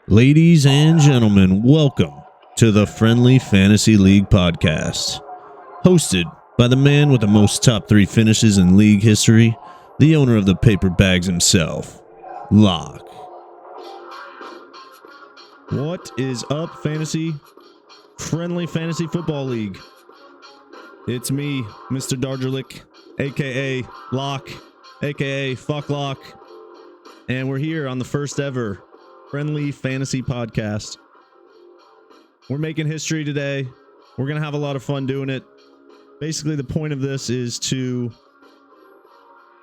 Ladies and gentlemen, welcome to the Friendly Fantasy League Podcast. Hosted by the man with the most top 3 finishes in league history, the owner of the paper bags himself, Lok'd. What is up, fantasy? Friendly Fantasy Football League. It's me, Mr. Dargerlick, a.k.a. Lok'd, a.k.a. Fuck Lock, and we're here on the first ever Friendly Fantasy Podcast. We're making history today. We're going to have a lot of fun doing it. Basically, the point of this is to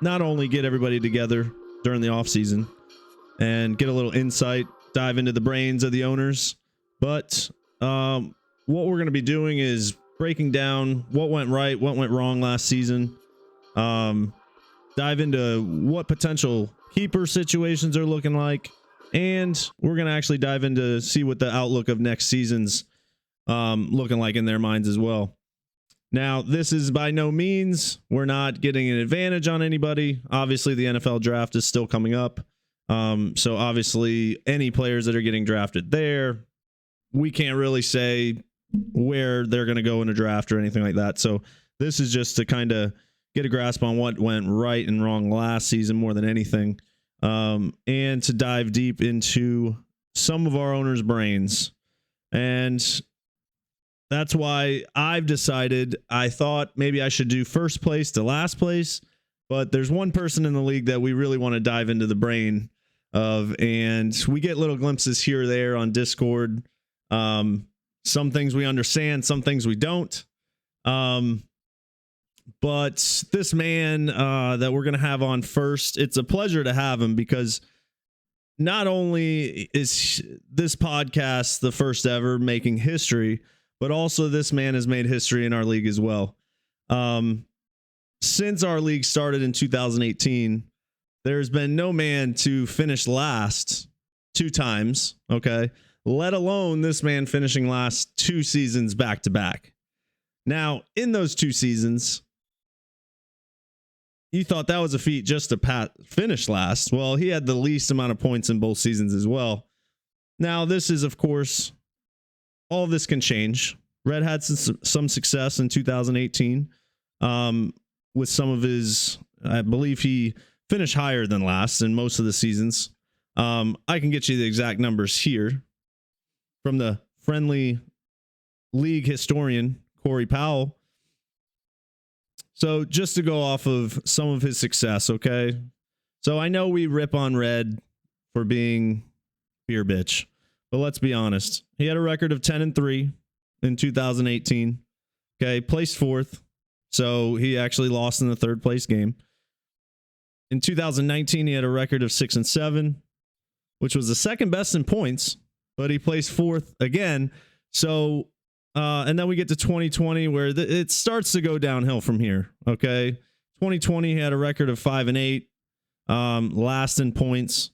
not only get everybody together during the off season and get a little insight, dive into the brains of the owners, but what we're going to be doing is breaking down what went right, what went wrong last season, dive into what potential keeper situations are looking like, and we're going to actually dive into see what the outlook of next season's looking like in their minds as well. Now, this is by no means, we're not getting an advantage on anybody. Obviously, the NFL draft is still coming up. So obviously, any players that are getting drafted there, we can't really say where they're going to go in a draft or anything like that. So this is just to kind of get a grasp on what went right and wrong last season more than anything. And to dive deep into some of our owners' brains. And that's why I've decided, I thought maybe I should do first place to last place, but there's one person in the league that we really want to dive into the brain of, and we get little glimpses here or there on Discord. Some things we understand, some things we don't. But this man that we're going to have on first, it's a pleasure to have him because not only is this podcast the first ever making history, but also this man has made history in our league as well. Since our league started in 2018, there's been no man to finish last 2 times, okay? Let alone this man finishing last 2 seasons back to back. Now, in those 2 seasons, you thought that was a feat just to finish last. Well, he had the least amount of points in both seasons as well. Now, this is, of course, all of this can change. Red had some success in 2018 with some of his, I believe he finished higher than last in most of the seasons. I can get you the exact numbers here from the Friendly League historian, Corey Powell. So just to go off of some of his success, okay? So I know we rip on Red for being beer bitch, but let's be honest. He had a record of 10-3 in 2018. Okay, placed 4th. So he actually lost in the 3rd place game. In 2019, he had a record of 6-7, which was the second best in points, but he placed 4th again. So and then we get to 2020 where it starts to go downhill from here. Okay. 2020, he had a record of 5-8, last in points,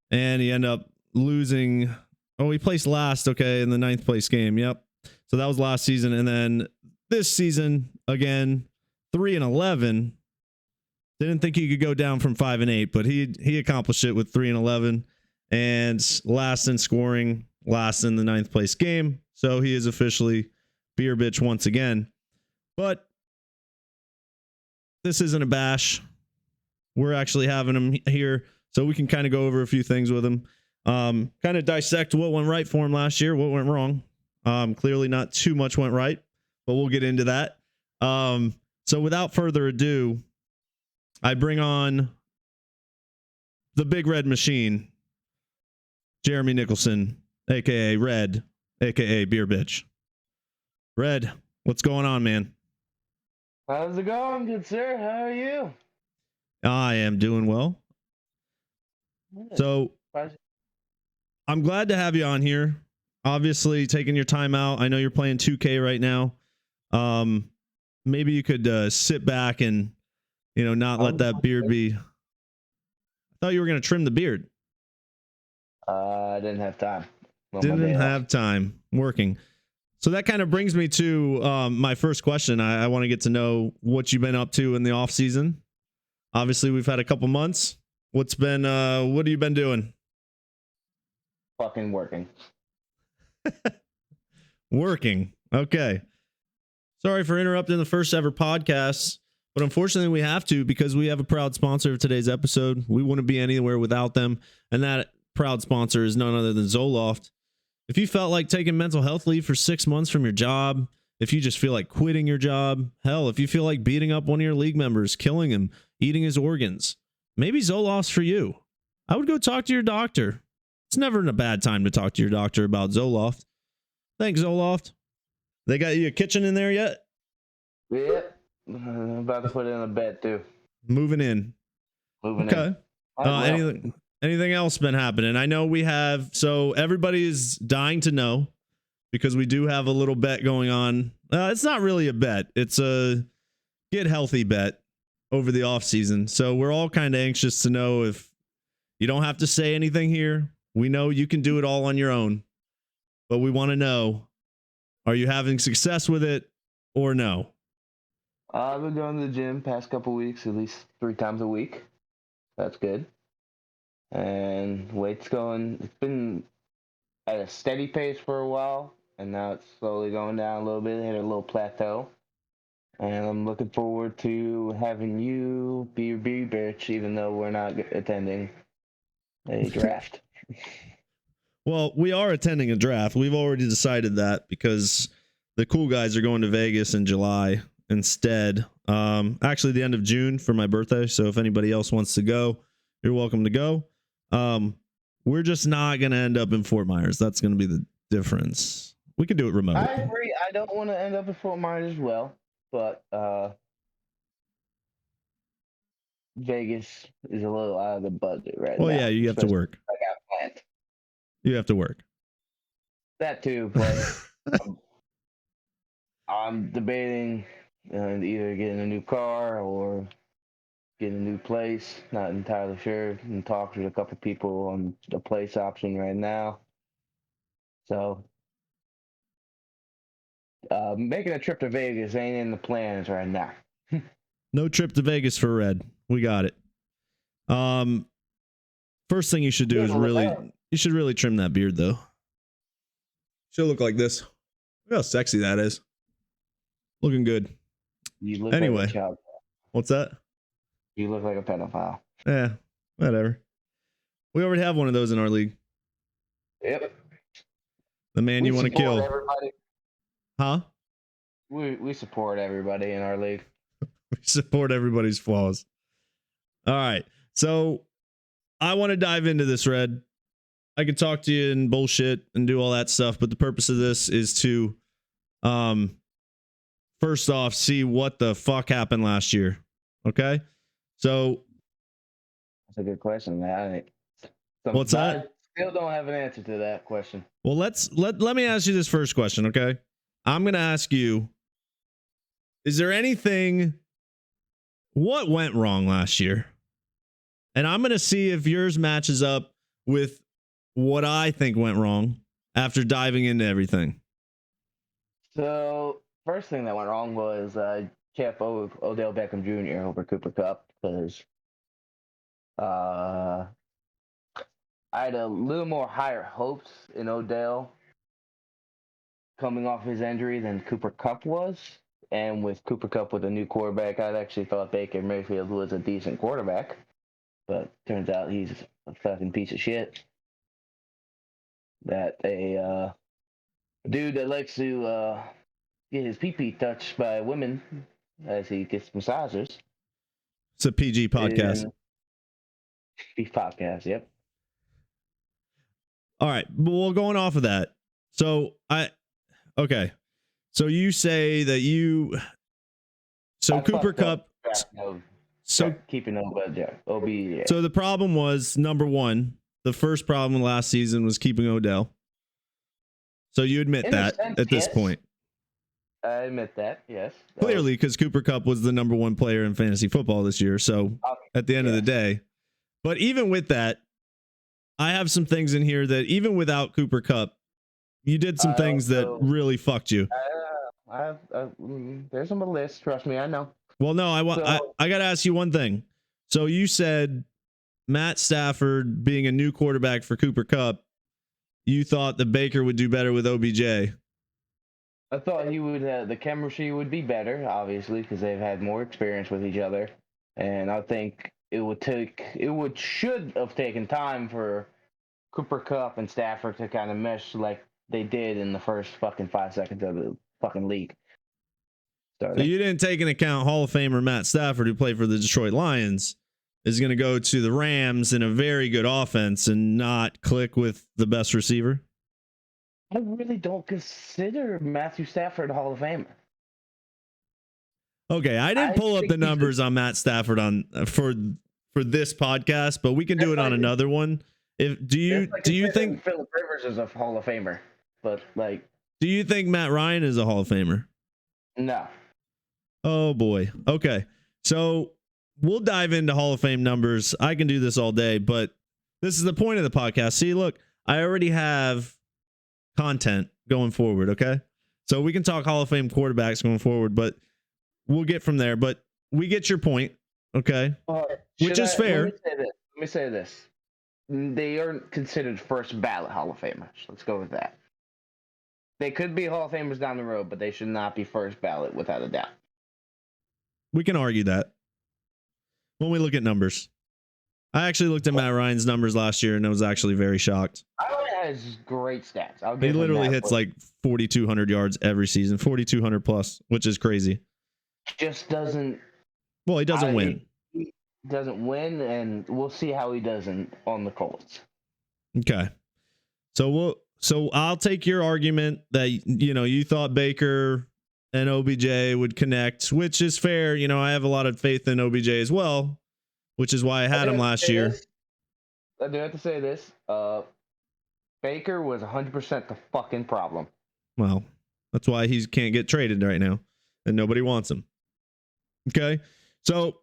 and he ended up losing. Oh, he placed last. Okay. In the 9th place game. Yep. So that was last season. And then this season again, 3-11. Didn't think he could go down from 5-8, but he accomplished it with 3-11 and last in scoring, last in the 9th place game. So he is officially beer bitch once again. But this isn't a bash. We're actually having him here so we can kind of go over a few things with him. Kind of dissect what went right for him last year, what went wrong. Clearly not too much went right, but we'll get into that. So without further ado, I bring on the big red machine, Jeremy Nicholson, a.k.a. Red, a.k.a. Beer Bitch. Red, what's going on, man? How's it going, good sir? How are you? I am doing well. So, I'm glad to have you on here. Obviously, taking your time out. I know you're playing 2K right now. Maybe you could sit back and, not let that beard be. I thought you were going to trim the beard. I didn't have time. Didn't have time working. So that kind of brings me to my first question. I want to get to know what you've been up to in the off season. Obviously, we've had a couple months. What have you been doing? fucking working. Working. Okay. Sorry for interrupting the first ever podcast, but unfortunately we have to because we have a proud sponsor of today's episode. We wouldn't be anywhere without them, and that proud sponsor is none other than Zoloft. If you felt like taking mental health leave for 6 months from your job, if you just feel like quitting your job, hell, if you feel like beating up one of your league members, killing him, eating his organs, maybe Zoloft's for you. I would go talk to your doctor. It's never a bad time to talk to your doctor about Zoloft. Thanks, Zoloft. They got you a kitchen in there yet? Yep. I'm about to put in a bed too. Moving in. Okay. Anything else been happening? I know we have, so everybody is dying to know because we do have a little bet going on. It's not really a bet. It's a get healthy bet over the off season. So we're all kind of anxious to know if you don't have to say anything here. We know you can do it all on your own, but we want to know, are you having success with it or no? I've been going to the gym past couple weeks, at least 3 times a week. That's good. And weight's it's been at a steady pace for a while, and now it's slowly going down a little bit, hit a little plateau. And I'm looking forward to having you be your bitch, even though we're not attending a draft. Well, we are attending a draft. We've already decided that because the cool guys are going to Vegas in July instead. Actually, the end of June for my birthday. So if anybody else wants to go, you're welcome to go. We're just not going to end up in Fort Myers. That's going to be the difference. We could do it remote. I agree. I don't want to end up in Fort Myers as well, but Vegas is a little out of the budget right now. Well, yeah, you have to work. I got planned. You have to work. That too, but I'm debating either getting a new car or getting a new place. Not entirely sure. I'm talking to a couple people on the place option right now. So making a trip to Vegas ain't in the plans right now. No you for Red. We got it. First thing you should do is really trim that beard though. Should look like this. Look how sexy that is. Looking good. You look anyway, like a child. What's that? You look like a pedophile. Yeah, whatever. We already have one of those in our league. Yep. The man you want to kill. Everybody. Huh? We support everybody in our league. We support everybody's flaws. All right. So I want to dive into this, Red. I could talk to you and bullshit and do all that stuff, but the purpose of this is to first off see what the fuck happened last year. Okay? So that's a good question, man. What's that? I still don't have an answer to that question. Well, let me ask you this first question, okay? I'm going to ask you, is there anything, what went wrong last year? And I'm going to see if yours matches up with what I think went wrong after diving into everything. So, first thing that went wrong was I kept Odell Beckham Jr. over Cooper Kupp because I had a little more higher hopes in Odell coming off his injury than Cooper Kupp was. And with Cooper Kupp with a new quarterback, I actually thought Baker Mayfield was a decent quarterback. But turns out he's a fucking piece of shit. That a dude that likes to get his pee-pee touched by women as he gets massages. It's a PG podcast. PG podcast, yep. All right. Well, going off of that. So okay. So you say that Cooper Kupp. So keeping OB. Yeah. So the problem was, number one, the first problem last season was keeping Odell. So you admit that at this point. I admit that, yes. Clearly, because Cooper Kupp was the number one player in fantasy football this year. So at the end of the day, but even with that, I have some things in here that even without Cooper Kupp, you did some things that really fucked you. There's on the list. Trust me, I know. Well, no, I got to ask you one thing. So you said Matt Stafford being a new quarterback for Cooper Kupp you thought that Baker would do better with OBJ. I thought he would. The chemistry would be better, obviously, because they've had more experience with each other, and I think should have taken time for Cooper Kupp and Stafford to kind of mesh like they did in the first fucking 5 seconds of the fucking league. So you didn't take into account Hall of Famer Matt Stafford, who played for the Detroit Lions, is going to go to the Rams in a very good offense and not click with the best receiver? I really don't consider Matthew Stafford a Hall of Famer. Okay, I didn't pull up the numbers on Matt Stafford for this podcast, but we can do it on another one. Do you think Philip Rivers is a Hall of Famer? But do you think Matt Ryan is a Hall of Famer? No. Oh boy. Okay, so we'll dive into Hall of Fame numbers. I can do this all day, but this is the point of the podcast. See, look, I already have content going forward. Okay, so we can talk Hall of Fame quarterbacks going forward, but we'll get from there. But we get your point. Okay, which is fair. Let me say this. They aren't considered first ballot Hall of Famers. Let's go with that. They could be Hall of Famers down the road, but they should not be first ballot without a doubt. We can argue that when we look at numbers. I actually looked at Matt Ryan's numbers last year and I was actually very shocked. Has great stats. He literally hits like 4,200 yards every season, 4,200 plus, which is crazy. Just doesn't. Well, he doesn't win. He doesn't win, and we'll see how he does on the Colts. Okay, so I'll take your argument that you thought Baker and OBJ would connect, which is fair. I have a lot of faith in OBJ as well, which is why I had him last year. I do have to say this. Baker was 100% the fucking problem. Well, that's why he can't get traded right now, and nobody wants him. Okay, so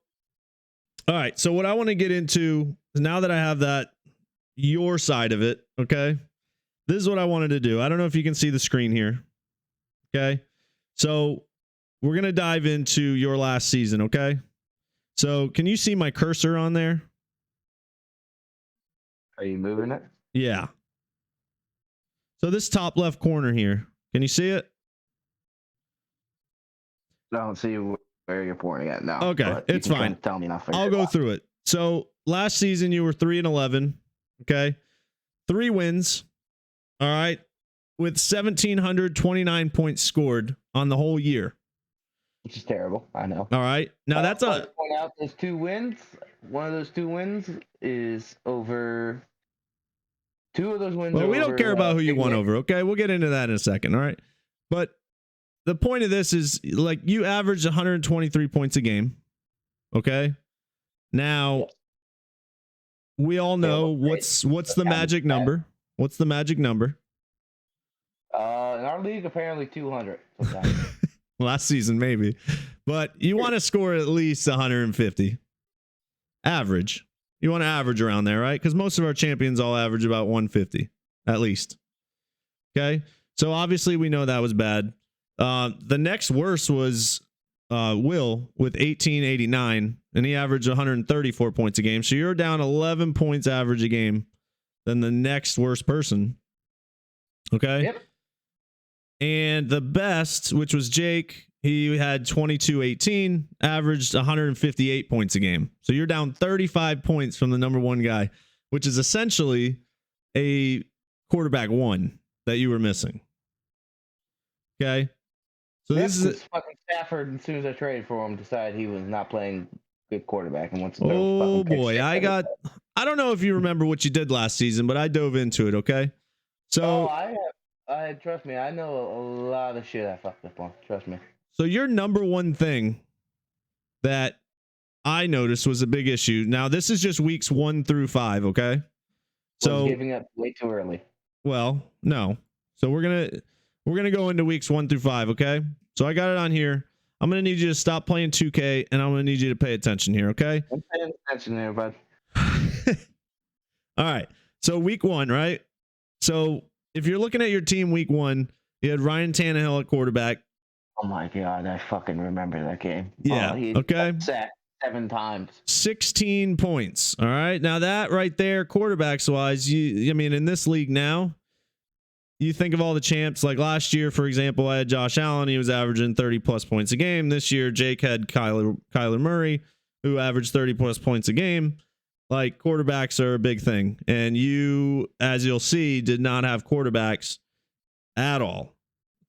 all right. So what I want to get into now that I have that your side of it, okay, this is what I wanted to do. I don't know if you can see the screen here. Okay, so we're gonna dive into your last season. Okay, so can you see my cursor on there? Are you moving it? Yeah. So this top left corner here, can you see it? I don't see where you're pointing at now. Okay, it's fine. Tell me, I'll go through it. So last season you were 3-11. Okay, 3 wins. All right, with 1,729 points scored on the whole year, which is terrible. I know. All right, now that's point out those 2 wins. One of those 2 wins is over. 2 of those wins. Well, we don't care about who you won over. Okay, we'll get into that in a second. All right, but the point of this is like you averaged 123 points a game. Okay, now we all know what's the magic number. What's the magic number? In our league, apparently 200. Last season, maybe, but you want to score at least 150 average. You want to average around there, right? Because most of our champions all average about 150 at least. Okay, so obviously we know that was bad. The next worst was Will with 1,889, and he averaged 134 points a game. So you're down 11 points average a game than the next worst person. Okay. Yep. And the best, which was Jake, he had 22-18, averaged 158 points a game. So you're down 35 points from the number 1 guy, which is essentially a quarterback 1 that you were missing. Okay. So this is fucking Stafford. As soon as I traded for him, decided he was not playing good quarterback and wants to. Oh boy, I don't know if you remember what you did last season, but I dove into it. Okay. So I trust me. I know a lot of shit I fucked up on. Trust me. So your number 1 thing that I noticed was a big issue. Now this is just weeks 1 through 5. Okay. So giving up way too early. Well, no. So we're gonna go into weeks 1 through 5. Okay. So I got it on here. I'm gonna need you to stop playing 2K, and I'm gonna need you to pay attention here. Okay. I'm paying attention there, bud. All right. So week 1, right? So if you're looking at your team week 1, you had Ryan Tannehill at quarterback. Oh my God, I fucking remember that game. Yeah. Okay. Sacked 7 times. 16 points. All right. Now that right there, quarterbacks wise, in this league now, you think of all the champs, like last year, for example, I had Josh Allen. He was averaging 30 plus points a game. This year, Jake had Kyler Murray, who averaged 30 plus points a game. Like, quarterbacks are a big thing. And you, as you'll see, did not have quarterbacks at all.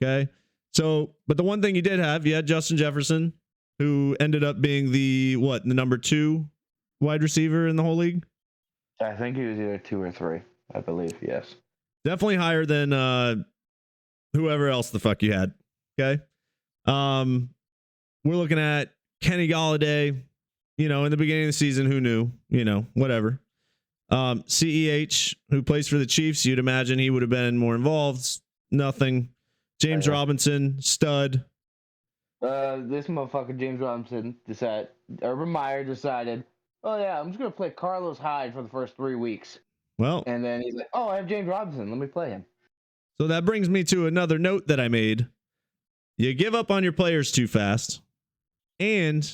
Okay. So, but the one thing you did have, you had Justin Jefferson, who ended up being the number 2 wide receiver in the whole league. I think he was either 2 or 3, I believe. Yes. Definitely higher than whoever else the fuck you had. Okay. We're looking at Kenny Golladay. You know, in the beginning of the season, who knew? You know, whatever. CEH, who plays for the Chiefs, you'd imagine he would have been more involved. Nothing. James Robinson, stud. This motherfucker James Robinson decided. Urban Meyer decided, oh yeah, I'm just gonna play Carlos Hyde for the first 3 weeks. Well, and then he's like, oh, I have James Robinson. Let me play him. So that brings me to another note that I made. You give up on your players too fast, and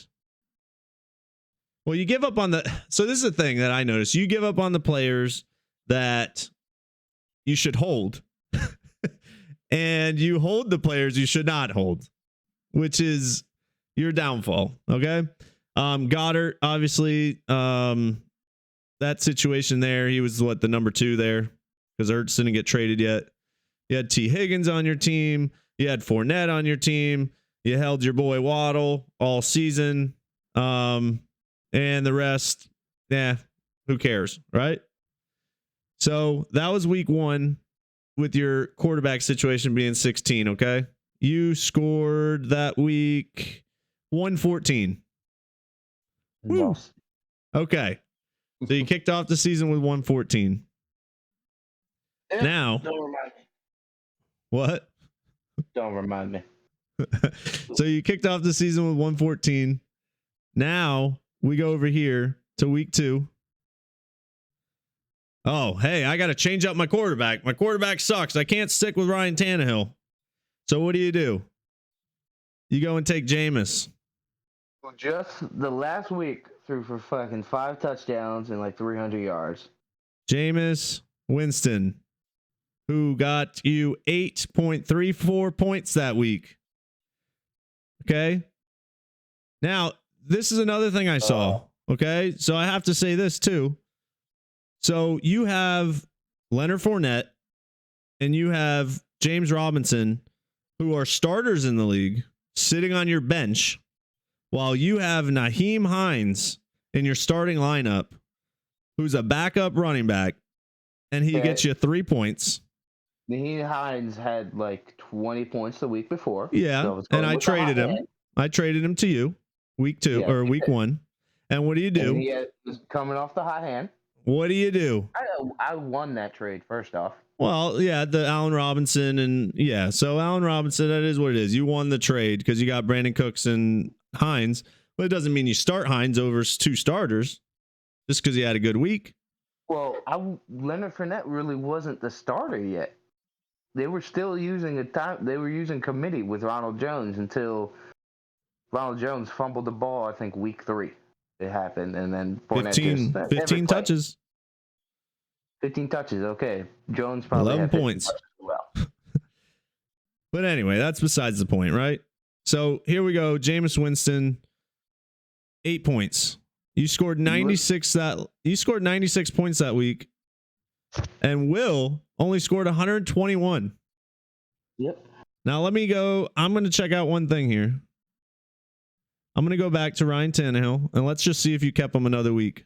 you give up on the. So this is the thing that I noticed. You give up on the players that you should hold, and you hold the players you should not hold, which is your downfall. Okay. Goddard, obviously, that situation there, he was the number 2 there because Ertz didn't get traded yet. You had T. Higgins on your team. You had Fournette on your team. You held your boy Waddle all season. And the rest, who cares, right? So that was week 1 with your quarterback situation being 16, okay? You scored that week 114. Woo. Okay. So you kicked off the season with 114. Now, don't remind me. What? Don't remind me. So you kicked off the season with 114. Now we go over here to week 2. Oh, hey, I got to change up my quarterback. My quarterback sucks. I can't stick with Ryan Tannehill. So what do? You go and take Jameis. Well, just the last week threw for fucking 5 touchdowns and like 300 yards. Jameis Winston, who got you 8.34 points that week. Okay. Now, this is another thing I saw. Okay. So I have to say this too. So you have Leonard Fournette and you have James Robinson, who are starters in the league, sitting on your bench, while you have Nyheim Hines in your starting lineup, who's a backup running back, and he gets you 3 points. Nyheim Hines had like 20 points the week before. Yeah, so and I traded him. I traded him to you week 2 or week 1. And what do you do? And he was coming off the hot hand. What do you do? I won that trade, first off. Well, yeah, the Allen Robinson so Allen Robinson, that is what it is. You won the trade because you got Brandon Cooks and Hines, but it doesn't mean you start Hines over 2 starters just because he had a good week. Well, Leonard Fournette really wasn't the starter yet. They were still using they were using committee with Ronald Jones until Ronald Jones fumbled the ball, I think week 3. It happened, and then Fournette 15 touches. 15 touches, okay. Jones probably 11 points. As well. But anyway, that's besides the point, right? So here we go. Jameis Winston, 8 points. You scored 96 points that week. And Will only scored 121. Yep. Now let me go. I'm going to check out one thing here. I'm going to go back to Ryan Tannehill, and let's just see if you kept him another week.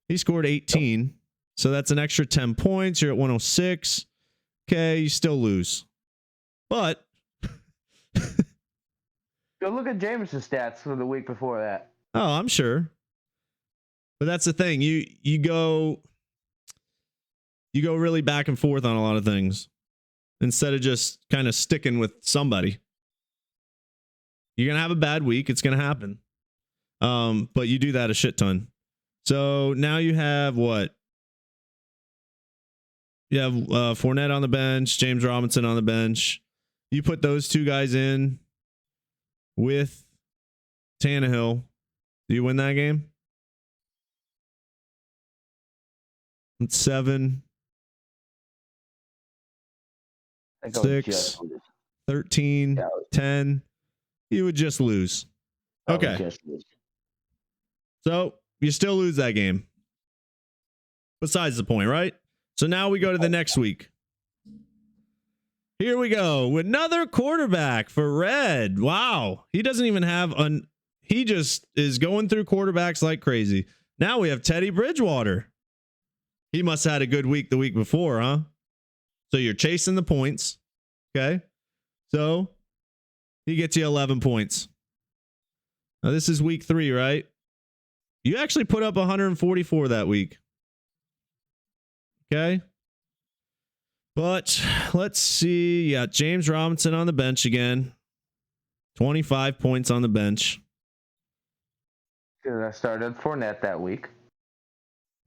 He scored 18. Yep. So that's an extra 10 points. You're at 106. Okay, you still lose. But go look at Jameis' stats for the week before that. Oh, I'm sure. But that's the thing. You go really back and forth on a lot of things instead of just kind of sticking with somebody. You're going to have a bad week. It's going to happen. But you do that a shit ton. So now you have what? You have Fournette on the bench, James Robinson on the bench. You put those 2 guys in with Tannehill. Do you win that game? It's 7. I think I would 6, just lose. 13, Yeah, 10. You would just lose. I would Okay. just lose. So you still lose that game. Besides the point, right? So now we go to the next week. Here we go with another quarterback for Red. Wow. He doesn't even have he just is going through quarterbacks like crazy. Now we have Teddy Bridgewater. He must have had a good week the week before, huh? So you're chasing the points. Okay. So he gets you 11 points. Now this is week 3, right? You actually put up 144 that week. Okay. But let's see. Yeah, James Robinson on the bench again. 25 points on the bench. Because I started Fournette that week.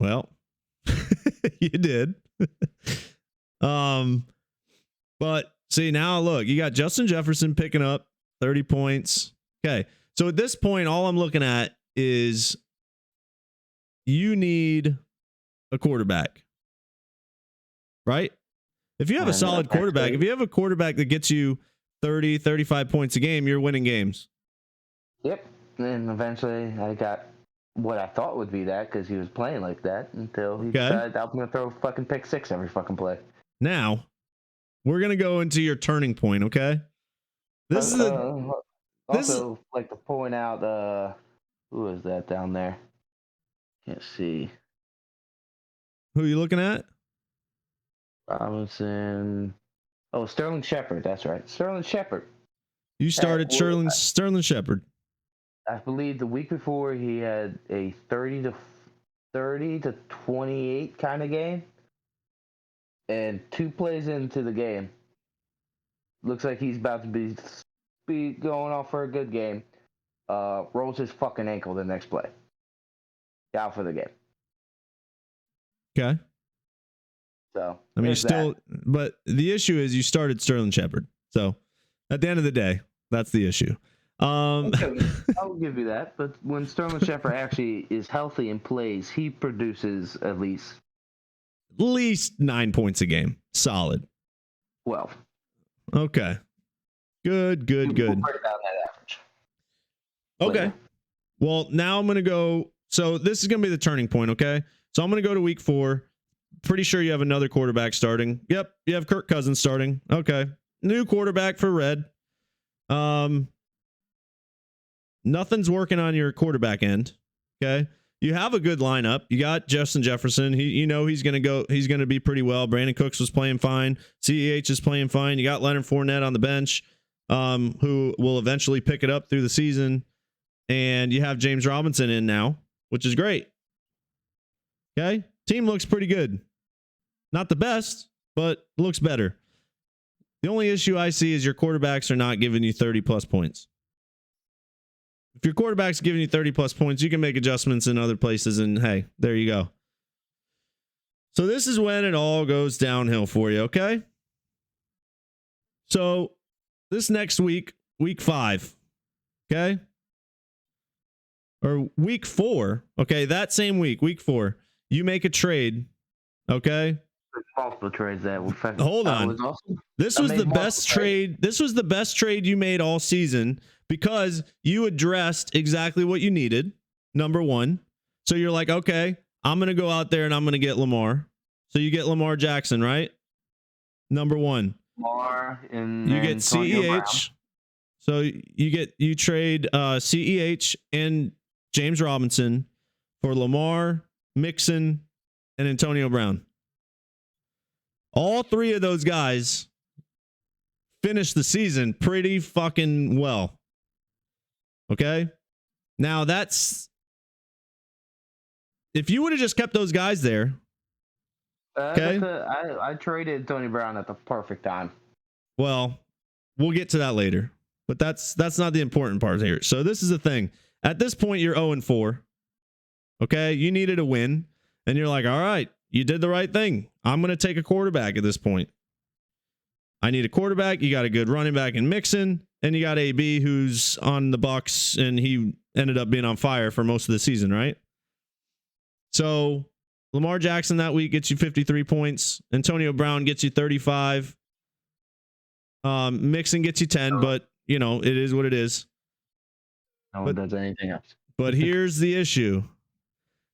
Well, you did. But see, now look, you got Justin Jefferson picking up 30 points. Okay. So at this point, all I'm looking at is you need a quarterback. Right? If you have a solid quarterback, if you have a quarterback that gets you 30, 35 points a game, you're winning games. Yep. And eventually I got what I thought would be that because he was playing like that until he decided I'm going to throw fucking pick 6 every fucking play. Now, we're going to go into your turning point, okay? This is also like to point out who is that down there? Can't see. Who are you looking at? Robinson. Oh, Sterling Shepard. That's right. Sterling Shepard. You started Sterling Shepard. I believe the week before he had a 30 to 28 kind of game. And 2 plays into the game. Looks like he's about to be going off for a good game. Rolls his fucking ankle the next play. Out for the game. Okay. So I mean, but the issue is you started Sterling Shepard. So at the end of the day, that's the issue. I'll give you that. But when Sterling Shepard actually is healthy and plays, he produces at least 9 points a game. Solid. 12. Okay. Good. We'll break down that average. Okay. Later. Well, now I'm going to go. So this is going to be the turning point, okay? So I'm going to go to week 4. Pretty sure you have another quarterback starting. Yep, you have Kirk Cousins starting. Okay. New quarterback for Red. Nothing's working on your quarterback end. Okay. You have a good lineup. You got Justin Jefferson. He's going to be pretty well. Brandon Cooks was playing fine. CEH is playing fine. You got Leonard Fournette on the bench, who will eventually pick it up through the season. And you have James Robinson in now, which is great. Okay. Team looks pretty good. Not the best, but looks better. The only issue I see is your quarterbacks are not giving you 30 plus points. If your quarterback's giving you 30 plus points, you can make adjustments in other places, and hey, there you go. So this is when it all goes downhill for you, okay? So this next week, week 5, okay? Or week 4, okay? That same week, week 4, you make a trade, okay? Multiple trades that were Hold on. Was awesome. This was the best trade. This was the best trade you made all season because you addressed exactly what you needed. Number 1. So you're like, okay, I'm going to go out there and I'm going to get Lamar. So you get Lamar Jackson, right? Number 1. Lamar and you get CEH. So you trade CEH and James Robinson for Lamar, Mixon, and Antonio Brown. All 3 of those guys finished the season pretty fucking well. Okay? Now that's... If you would have just kept those guys there... Okay? I traded Tony Brown at the perfect time. Well, we'll get to that later. But that's not the important part here. So this is the thing. At this point, you're 0-4. Okay? You needed a win. And you're like, all right, you did the right thing. I'm going to take a quarterback at this point. I need a quarterback. You got a good running back in Mixon, and you got AB who's on the Bucs, and he ended up being on fire for most of the season, right? So Lamar Jackson that week gets you 53 points. Antonio Brown gets you 35. Mixon gets you 10, but you know, it is what it is. No one does anything else. But here's the issue.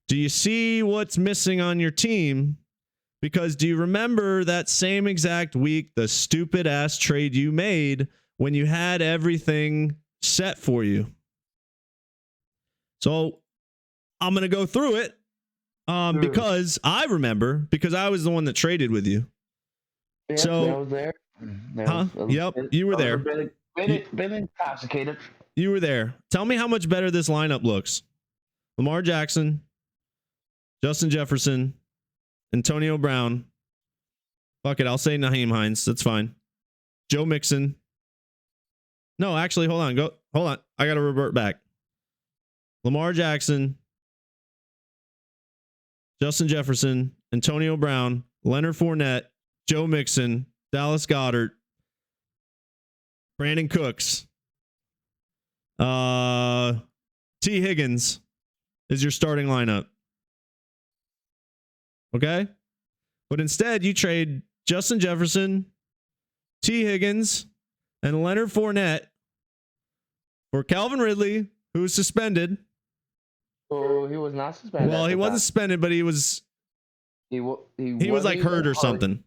Do you see what's missing on your team? Because do you remember that same exact week, the stupid ass trade you made when you had everything set for you? So I'm going to go through it because I remember, because I was the one that traded with you. Yeah, So, I was there. Yep, you were there. Been intoxicated. You were there. Tell me how much better this lineup looks. Lamar Jackson, Justin Jefferson, Antonio Brown. Fuck it, I'll say Nyheim Hines. That's fine. Joe Mixon. No, actually, hold on. I got to revert back. Lamar Jackson, Justin Jefferson, Antonio Brown, Leonard Fournette, Joe Mixon, Dallas Goedert, Brandon Cooks, T. Higgins is your starting lineup. Okay? But instead, you trade Justin Jefferson, T. Higgins, and Leonard Fournette for Calvin Ridley, who was suspended. Oh, he was not suspended. Well, he wasn't suspended, but he was. He was like hurt or something.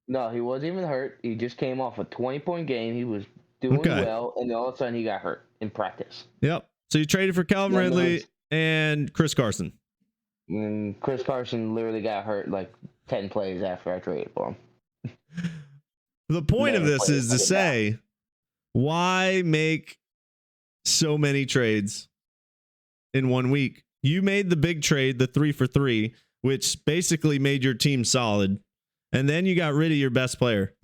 No, he wasn't even hurt. He just came off a 20-point game. He was doing well, and then all of a sudden he got hurt in practice. Yep. So you traded for Calvin Ridley and Chris Carson. And Chris Carson literally got hurt like 10 plays after I traded for him. The point of this is to say, why make so many trades in 1 week? You made the big trade, the 3-for-3, which basically made your team solid. And then you got rid of your best player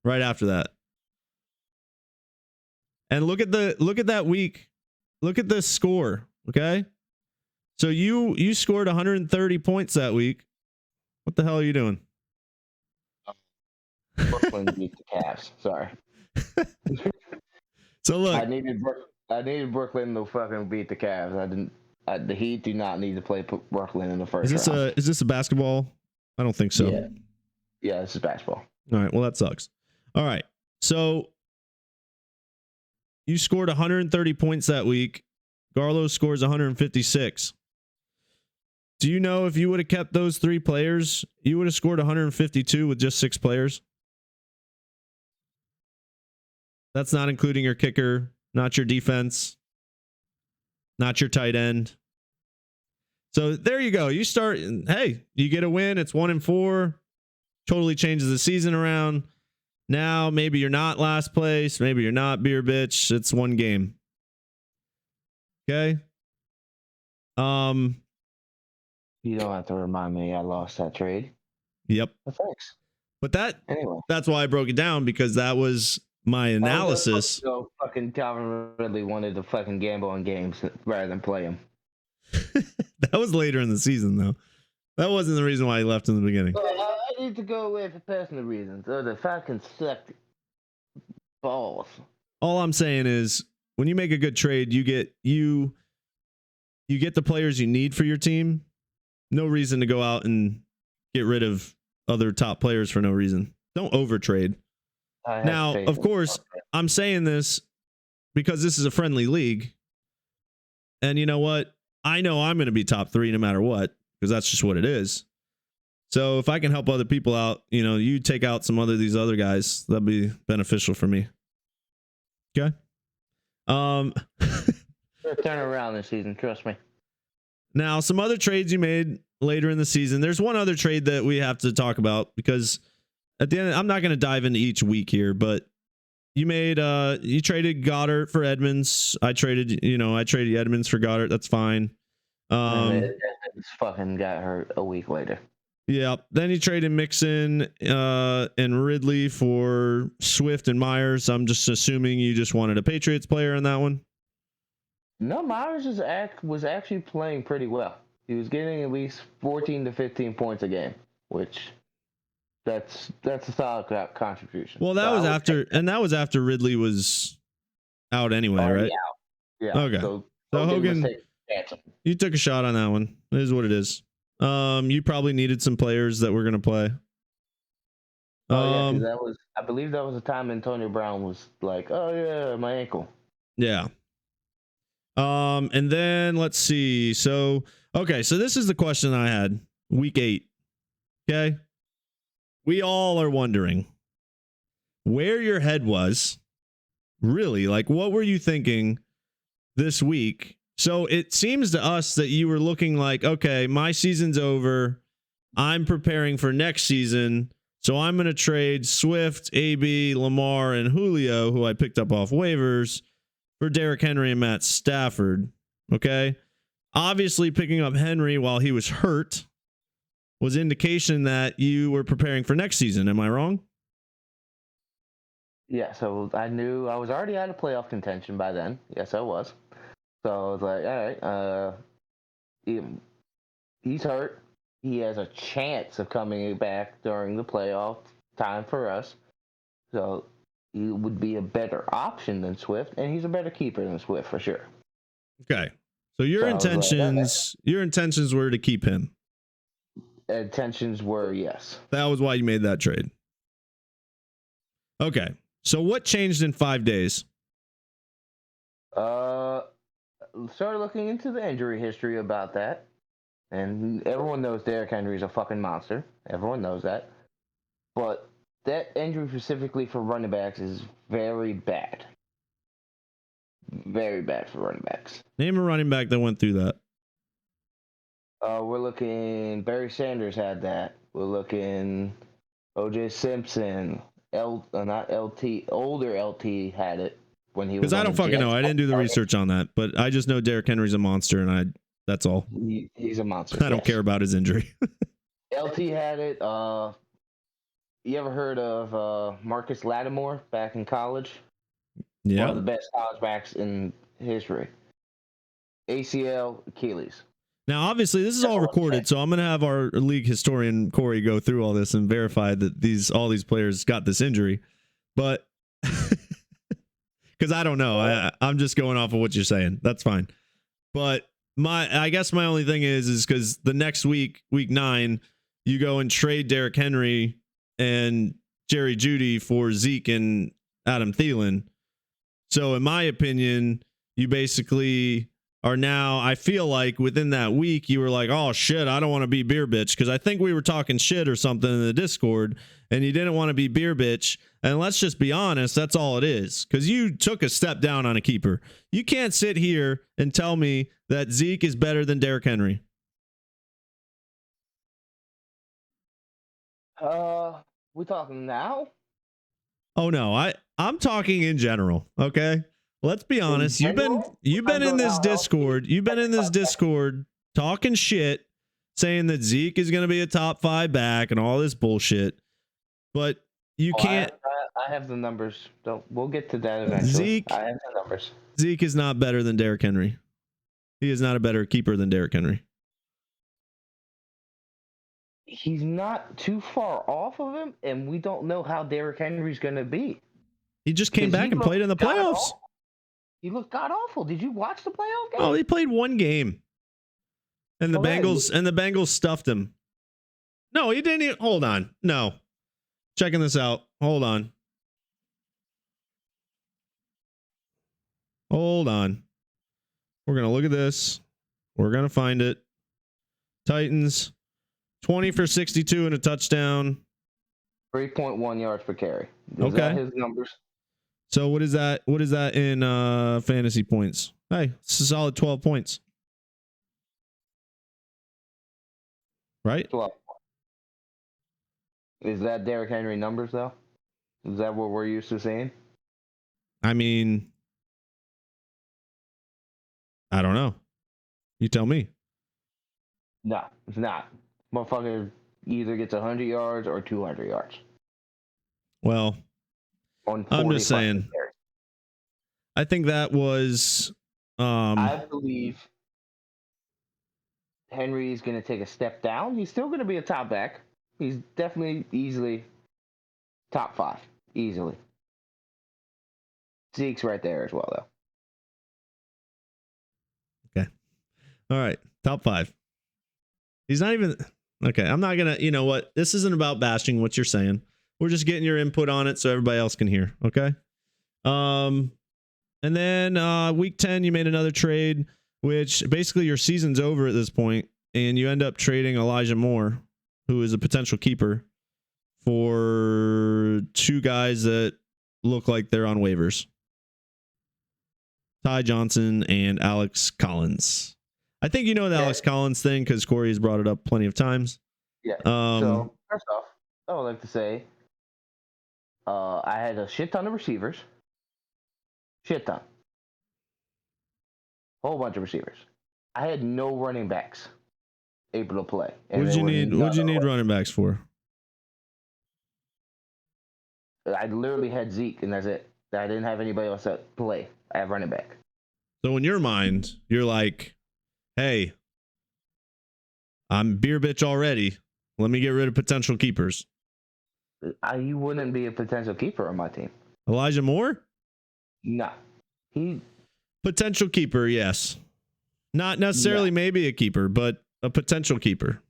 right after that. And look at that week. Look at the score. Okay. So you scored 130 points that week. What the hell are you doing? Brooklyn beat the Cavs. Sorry. So look, I needed Brooklyn to fucking beat the Cavs. The Heat do not need to play Brooklyn in the first round. Is this a basketball? I don't think so. Yeah, this is basketball. All right. Well, that sucks. All right. So you scored 130 points that week. Garlo scores 156. Do you know if you would have kept those 3 players, you would have scored 152 with just 6 players? That's not including your kicker, not your defense, not your tight end. So there you go. You start, hey, you get a win. It's 1-4. Totally changes the season around. Now, maybe you're not last place. Maybe you're not beer bitch. It's 1 game. Okay. You don't have to remind me I lost that trade. Yep. Well, thanks. But anyway, that's why I broke it down, because that was my analysis. So fucking Calvin Ridley wanted to fucking gamble on games rather than play him. That was later in the season, though. That wasn't the reason why he left in the beginning. I need to go away for personal reasons. The Falcons sucked balls. All I'm saying is, when you make a good trade, you get the players you need for your team. No reason to go out and get rid of other top players for no reason. Don't overtrade. Now, of course, I'm saying this because this is a friendly league. And you know what? I know I'm going to be top 3 no matter what, because that's just what it is. So if I can help other people out, you take out some these other guys, that'd be beneficial for me. Okay. Turn around this season, trust me. Now, some other trades you made later in the season. There's one other trade that we have to talk about, because at the end, I'm not going to dive into each week here, but you traded Goddard for Edmonds. I traded Edmonds for Goddard. That's fine. Edmonds fucking got hurt a week later. Yeah. Then you traded Mixon and Ridley for Swift and Myers. I'm just assuming you just wanted a Patriots player in that one. No, Myers was actually playing pretty well. He was getting at least 14 to 15 points a game, which that's a solid contribution. Well, that was after Ridley was out anyway, right? Yeah. Okay. So Hogan, you took a shot on that one. It is what it is. You probably needed some players that were going to play. Oh yeah, because I believe that was the time Antonio Brown was like, "Oh yeah, my ankle." Yeah. And then let's see. So this is the question I had. Week 8. Okay. We all are wondering where your head was. Really, like, what were you thinking this week? So it seems to us that you were looking like, okay, my season's over. I'm preparing for next season. So I'm going to trade Swift, AB, Lamar, and Julio, who I picked up off waivers, for Derrick Henry and Matt Stafford. Okay. Obviously, picking up Henry while he was hurt was indication that you were preparing for next season. Am I wrong? Yeah, so I knew I was already out of playoff contention by then. Yes, I was. So I was like, all right, he's hurt. He has a chance of coming back during the playoff time for us. So he would be a better option than Swift, and he's a better keeper than Swift for sure. Okay. So your intentions were to keep him. Intentions were yes. That was why you made that trade. Okay. So what changed in 5 days? Started looking into the injury history about that, and everyone knows Derrick Henry's a fucking monster. Everyone knows that, but that injury specifically for running backs is very bad. Very bad for running backs. Name a running back that went through that. We're looking. Barry Sanders had that. We're looking. O.J. Simpson. Not LT. Older LT had it when he was. Because I don't fucking know. I didn't do the research on that, but I just know Derrick Henry's a monster, and that's all. He's a monster. I don't care about his injury. LT had it. You ever heard of Marcus Lattimore back in college? Yeah. One of the best college backs in history. ACL, Achilles. Now, obviously, this is all recorded, so I'm going to have our league historian, Corey, go through all this and verify that all these players got this injury. But because I don't know. I'm just going off of what you're saying. That's fine. But I guess my only thing is because the next week, week 9, you go and trade Derrick Henry and Jerry Jeudy for Zeke and Adam Thielen. So in my opinion, you basically are now, I feel like within that week, you were like, oh shit, I don't want to be beer bitch. Because I think we were talking shit or something in the Discord and you didn't want to be beer bitch. And let's just be honest, that's all it is. Because you took a step down on a keeper. You can't sit here and tell me that Zeke is better than Derrick Henry. We talking now? Oh no, I'm talking in general. Okay. Let's be honest. You've been in this Discord. You've been in this Discord talking shit, saying that Zeke is going to be a top 5 back and all this bullshit. But you can't. I have the numbers. We'll get to that eventually. I have the numbers. Zeke is not better than Derrick Henry. He is not a better keeper than Derrick Henry. He's not too far off of him, and we don't know how Derrick Henry's going to be. He just came back and played in the playoffs. He looked god awful. Did you watch the playoff game? Oh, he played one game. And the Bengals stuffed him. No, he didn't. Hold on. No. Checking this out. Hold on. Hold on. We're going to look at this. We're going to find it. Titans, 20 for 62 and a touchdown. 3.1 yards per carry. Is that his numbers? So what is that? What is that in fantasy points? Hey, it's a solid 12 points. Right? 12. Is that Derrick Henry numbers, though? Is that what we're used to seeing? I mean, I don't know. You tell me. No, it's not. Motherfucker either gets 100 yards or 200 yards. Well, I'm just saying. I think that was. I believe Henry's going to take a step down. He's still going to be a top back. He's definitely easily top 5. Easily. Zeke's right there as well, though. Okay. All right. Top 5. He's not even. Okay. I'm not going to. You know what? This isn't about bashing what you're saying. We're just getting your input on it so everybody else can hear. Okay. And then week 10, you made another trade, which basically your season's over at this point, and you end up trading Elijah Moore, who is a potential keeper, for two guys that look like they're on waivers. Ty Johnson and Alex Collins. I think you know the Alex Collins thing because Corey has brought it up plenty of times. Yeah. So, first off, I would like to say I had a shit ton of receivers. Shit ton. Whole bunch of receivers. I had no running backs able to play. What'd you need running backs for? I literally had Zeke, and that's it. I didn't have anybody else that play. I have running back. So in your mind, you're like, hey, I'm beer bitch already. Let me get rid of potential keepers. You wouldn't be a potential keeper on my team. Elijah Moore? No. Potential keeper, yes. Not necessarily maybe a keeper, but a potential keeper.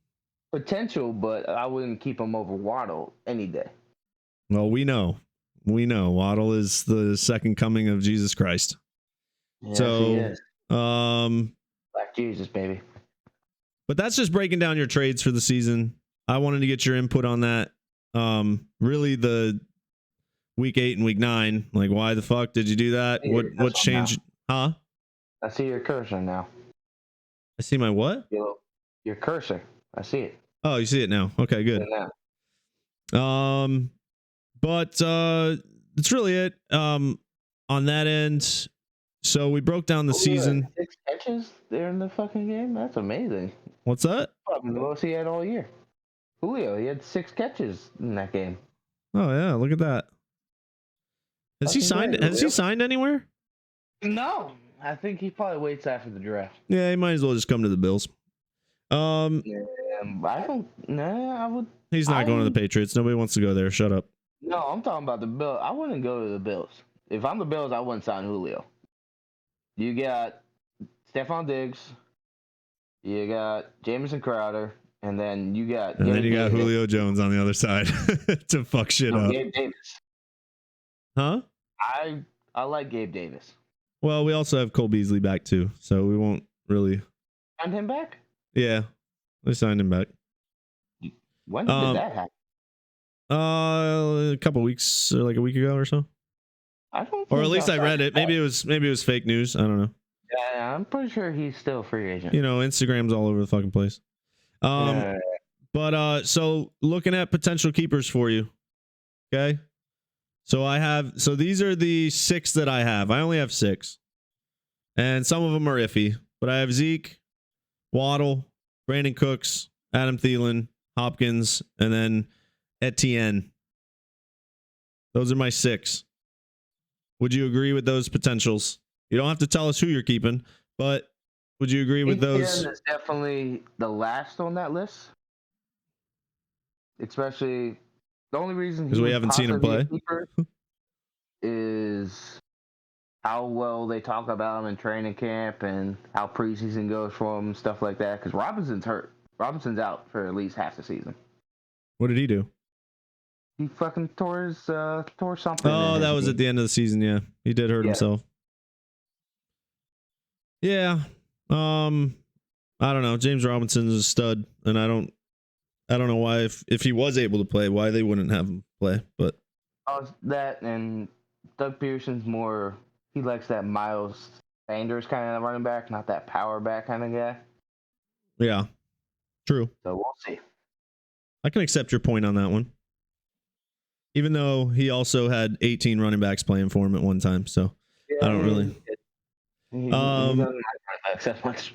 Potential, but I wouldn't keep him over Waddle any day. Well, we know. Waddle is the second coming of Jesus Christ. Yes, he is. Black Jesus, baby. But that's just breaking down your trades for the season. I wanted to get your input on that. Really the week 8 and week 9, like why the fuck did you do that? What changed? Huh? I see your cursor now. I see my what? Your cursor. I see it. Oh, you see it now. Okay, good. But that's really it. On that end, so we broke down the season. 6 catches there in the fucking game. That's amazing. What's that? Probably the most he had all year. Julio, he had 6 catches in that game. Oh yeah, look at that. Has he signed anywhere? No, I think he probably waits after the draft. Yeah, he might as well just come to the Bills. I don't. Nah, I would. He's not going to the Patriots. Nobody wants to go there. Shut up. No, I'm talking about the Bills. I wouldn't go to the Bills. If I'm the Bills, I wouldn't sign Julio. You got Stephon Diggs. You got Jamison Crowder. And then you got Julio Jones on the other side to fuck shit up. Gabe Davis. Huh? I like Gabe Davis. Well, we also have Cole Beasley back too, so we won't really signed him back? Yeah. They signed him back. When did that happen? A couple weeks or like a week ago or so. I don't or at least I read it. Maybe it was fake news. I don't know. Yeah, I'm pretty sure he's still a free agent. You know, Instagram's all over the fucking place. But so looking at potential keepers for you. Okay. So these are the 6 that I have. I only have 6. And some of them are iffy, but I have Zeke, Waddle, Brandon Cooks, Adam Thielen, Hopkins, and then Etienne. Those are my 6. Would you agree with those potentials? You don't have to tell us who you're keeping, but would you agree with those? Etienne is definitely the last on that list. Especially the only reason because we haven't seen him play is how well they talk about him in training camp and how preseason goes for him and stuff like that. Because Robinson's hurt. Robinson's out for at least half the season. What did he do? He fucking tore something. Oh, that was at the end of the season. Yeah, he did hurt himself. Yeah. I don't know. James Robinson's a stud, and I don't know why if he was able to play, why they wouldn't have him play. But that and Doug Pearson's more. He likes that Miles Sanders kind of running back, not that power back kind of guy. Yeah, true. So we'll see. I can accept your point on that one. Even though he also had 18 running backs playing for him at one time, so I don't really. He doesn't accept much.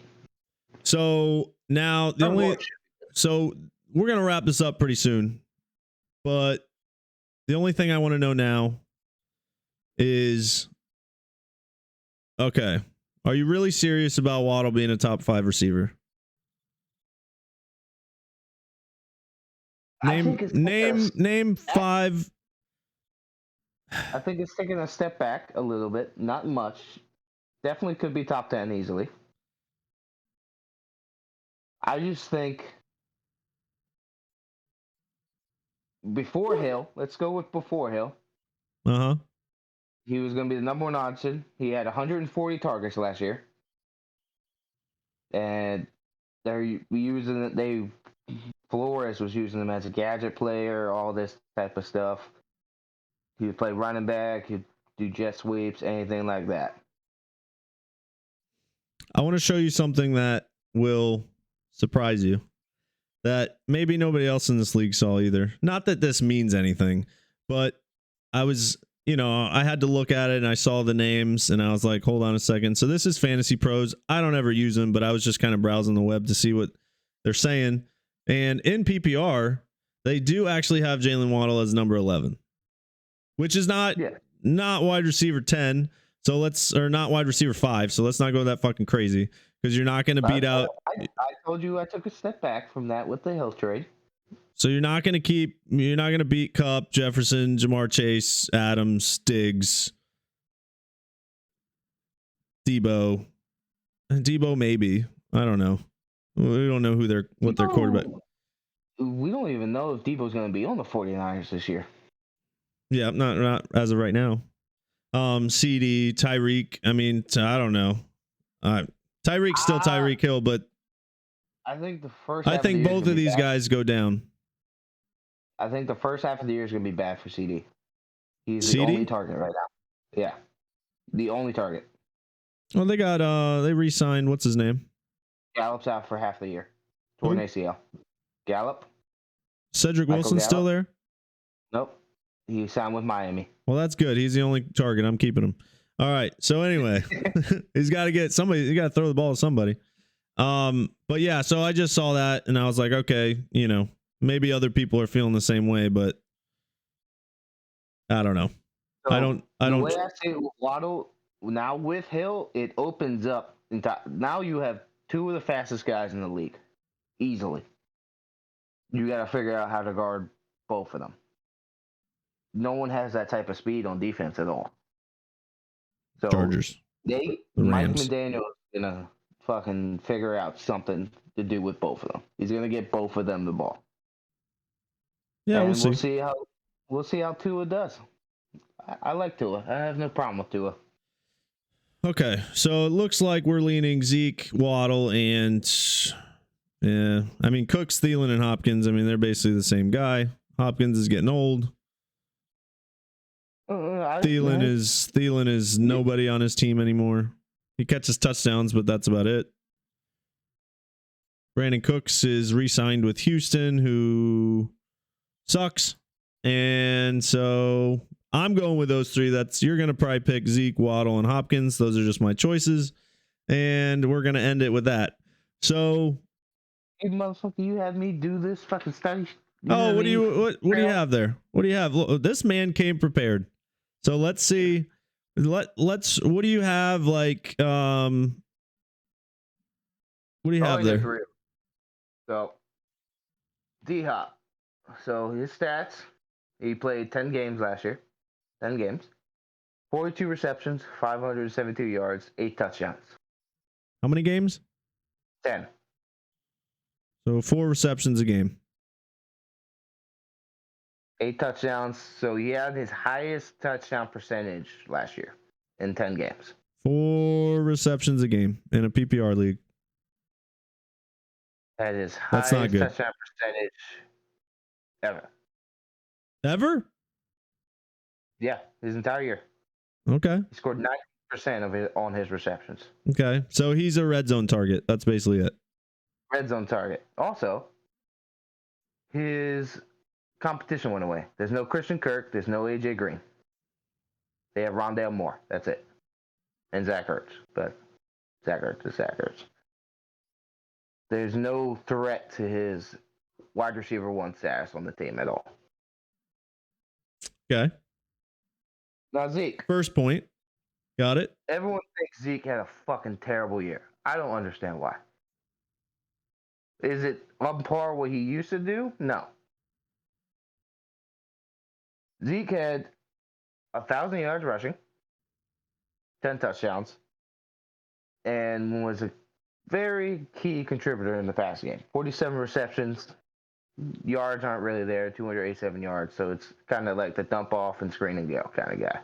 So now so we're gonna wrap this up pretty soon, but the only thing I want to know now is, okay, are you really serious about Waddle being a top 5 receiver? Name 5. I think it's taking a step back a little bit, not much. Definitely could be top 10 easily. I just think before Hill, let's go with before Hill. Uh-huh. He was going to be the number one option. He had 140 targets last year. And Flores was using him as a gadget player, all this type of stuff. He would play running back, he'd do jet sweeps, anything like that. I want to show you something that will surprise you that maybe nobody else in this league saw either. Not that this means anything, but I was, I had to look at it and I saw the names and I was like, hold on a second. So this is Fantasy Pros. I don't ever use them, but I was just kind of browsing the web to see what they're saying. And in PPR, they do actually have Jalen Waddle as number 11, which is not wide receiver 10. Or not wide receiver 5. So let's not go that fucking crazy because you're not going to beat out. I told you I took a step back from that with the Hill trade. So you're not going to beat Kupp, Jefferson, Jamar Chase, Adams, Diggs, Debo maybe. I don't know. We don't know what their quarterback. We don't even know if Debo's going to be on the 49ers this year. Yeah, not as of right now. CD, Tyreek. I mean, I don't know. Tyreek's still Tyreek Hill, but I think both of these guys go down. I think the first half of the year is going to be bad for CD. He's the only target right now. Yeah, the only target. Well, they re-signed. What's his name? Gallup's out for half the year. Torn ACL. Gallup. Cedric Wilson's still there? Nope. He signed with Miami. Well, that's good. He's the only target. I'm keeping him. All right. So anyway, he's got to get somebody. You got to throw the ball to somebody. But yeah. So I just saw that and I was like, okay, maybe other people are feeling the same way, but I don't know. So I don't. The way I say it, Waddle now with Hill, it opens up. Now you have two of the fastest guys in the league, easily. You got to figure out how to guard both of them. No one has that type of speed on defense at all. So Chargers. Mike McDaniel is gonna fucking figure out something to do with both of them. He's gonna get both of them the ball. Yeah, and we'll see how Tua does. I like Tua. I have no problem with Tua. Okay, so it looks like we're leaning Zeke, Waddle, and Cooks, Thielen, and Hopkins. I mean, they're basically the same guy. Hopkins is getting old. Thielen is nobody on his team anymore. He catches touchdowns, but that's about it. Brandon Cooks is re-signed with Houston, who sucks. And so I'm going with those three. You're going to probably pick Zeke, Waddle, and Hopkins. Those are just my choices. And we're going to end it with that. So, hey, motherfucker, you had me do this fucking study. What do you have there? What do you have? Look, this man came prepared. So let's see. Let's. What do you have? Like, what do you have there? So, D-Hop. So his stats. He played 10 games last year. 10 games. 42 receptions, 572 yards, 8 touchdowns. How many games? 10. So 4 receptions a game. 8 touchdowns. So he had his highest touchdown percentage last year in 10 games. 4 receptions a game in a PPR league. That is highest touchdown percentage ever. Ever? Yeah, his entire year. Okay. He scored 90% of it on his receptions. Okay. So he's a red zone target. That's basically it. Red zone target. Also, his competition went away. There's no Christian Kirk. There's no AJ Green. They have Rondale Moore. That's it. And Zach Ertz. But Zach Ertz is Zach Ertz. There's no threat to his wide receiver 1 status on the team at all. Okay. Now, Zeke. First point. Got it. Everyone thinks Zeke had a fucking terrible year. I don't understand why. Is it on par what he used to do? No. Zeke had 1,000 yards rushing, 10 touchdowns, and was a very key contributor in the pass game. 47 receptions, yards aren't really there, 287 yards, so it's kind of like the dump off and screen and go kind of guy.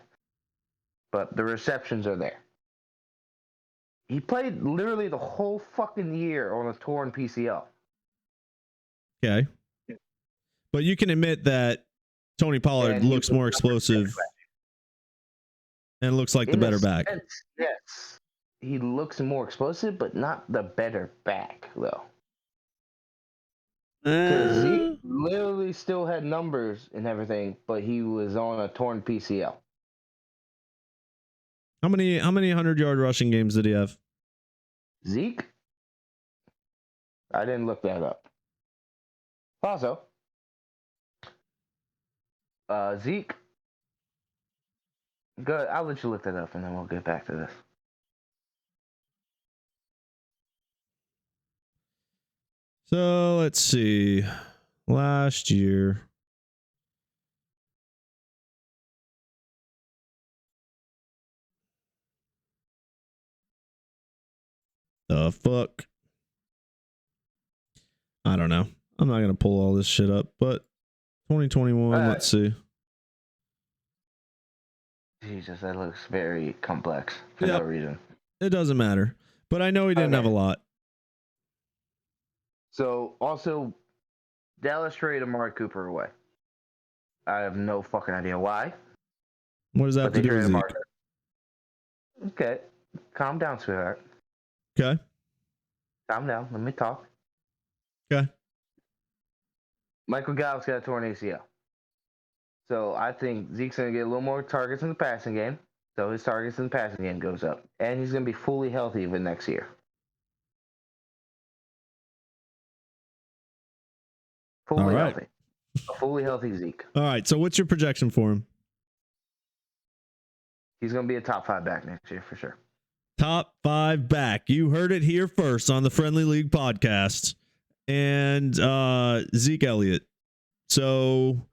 But the receptions are there. He played literally the whole fucking year on a torn PCL. Okay. But you can admit that Tony Pollard And he looks was more explosive and looks like the In a better back. sense, yes. He looks more explosive, but not the better back, though. Because Zeke literally still had numbers and everything, but he was on a torn PCL. How many 100-yard rushing games did he have? Zeke? I didn't look that up. Also, Zeke. Good. I'll let you look that up, and then we'll get back to this. So let's see. Last year. The fuck? I don't know. I'm not going to pull all this shit up, but 2021, let's see. Jesus, that looks very complex for no reason. It doesn't matter. But I know he didn't have a lot. So, also, Dallas traded Amari Cooper away. I have no fucking idea why. What does that have to do with Zeke? Okay. Calm down, sweetheart. Okay. Calm down. Let me talk. Okay. Michael Gallup's got a torn ACL. So I think Zeke's going to get a little more targets in the passing game. So his targets in the passing game goes up. And he's going to be fully healthy even next year. Fully healthy. A fully healthy Zeke. All right. So what's your projection for him? He's going to be a top 5 back next year for sure. Top 5 back. You heard it here first on the Friendly League Podcast. And Zeke Elliott. So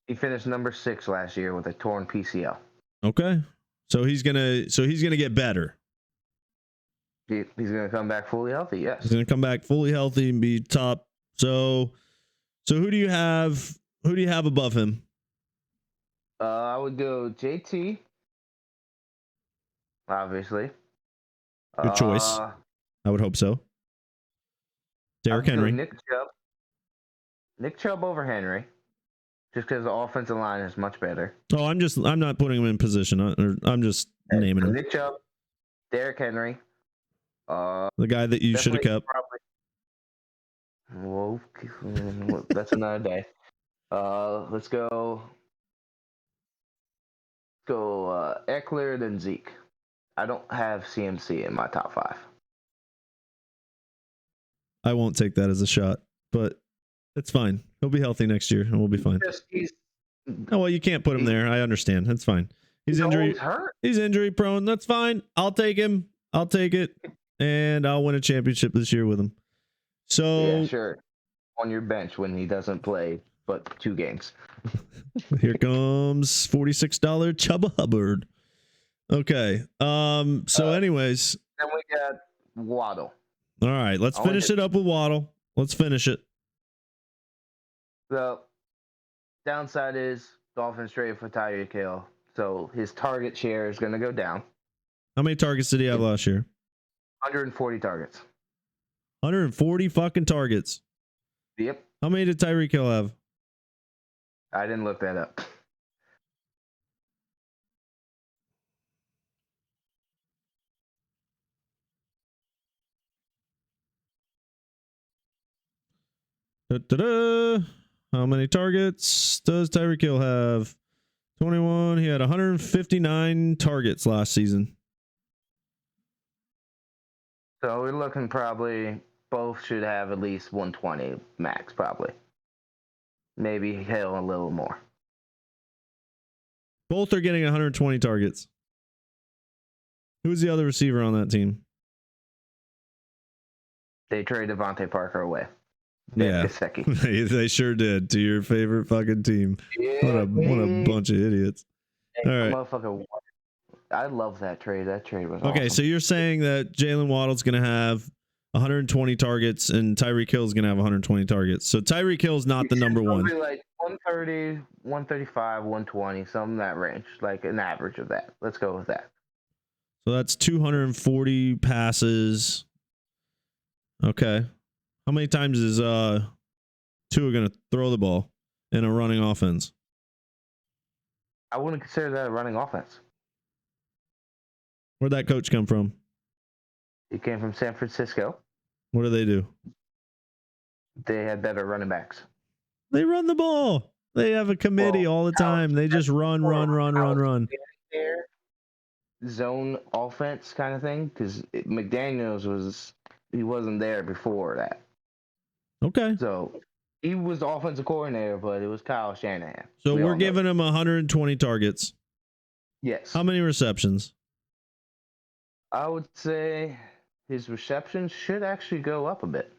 he finished number 6 last year with a torn PCL. Okay. So he's gonna get better. He's gonna come back fully healthy, yes. He's gonna come back fully healthy and be top. So who do you have above him? I would go JT. Obviously. Good choice. I would hope so. Derrick Henry. Nick Chubb over Henry. Just because the offensive line is much better. Oh, I'm not putting him in position. I'm just naming him. Nick Chubb, Derrick Henry. The guy that you should have kept. Well, that's another day. Let's go. Eckler, then Zeke. I don't have CMC in my top 5. I won't take that as a shot, but it's fine. He'll be healthy next year, and we'll be fine. Oh, well, you can't put him there. I understand. That's fine. He's injury prone. That's fine. I'll take him. I'll take it, and I'll win a championship this year with him. So yeah, sure. On your bench when he doesn't play but 2 games. Here comes $46 Chubba Hubbard. Okay. So anyways. Then we got Waddle. All right. Let's finish it up with Waddle. Let's finish it. The downside is Dolphins traded for Tyreek Hill. So his target share is going to go down. How many targets did he have last year? 140 targets. 140 fucking targets. Yep. How many did Tyreek Hill have? I didn't look that up. How many targets does Tyreek Hill have? 21. He had 159 targets last season. So we're looking probably both should have at least 120 max, probably. Maybe Hill a little more. Both are getting 120 targets. Who's the other receiver on that team? They traded Devontae Parker away. Yeah, they sure did, to your favorite fucking team. Yeah, what a bunch of idiots. Hey, all right. Motherfucker, I love that trade. That trade was okay. Awesome. So you're saying that Jalen Waddle's going to have 120 targets, and Tyreek Hill is going to have 120 targets. So Tyreek Hill is not the number one. Probably like 130, 135, 120, something in that range, like an average of that. Let's go with that. So that's 240 passes. Okay. How many times is Tua going to throw the ball in a running offense? I wouldn't consider that a running offense. Where'd that coach come from? He came from San Francisco. What do they do? They had better running backs. They run the ball. They have a committee all the time. They just run. Zone offense kind of thing, because McDaniels wasn't there before that. Okay. So he was the offensive coordinator, but it was Kyle Shanahan. So we're giving him 120 targets. Yes. How many receptions? I would say his receptions should actually go up a bit.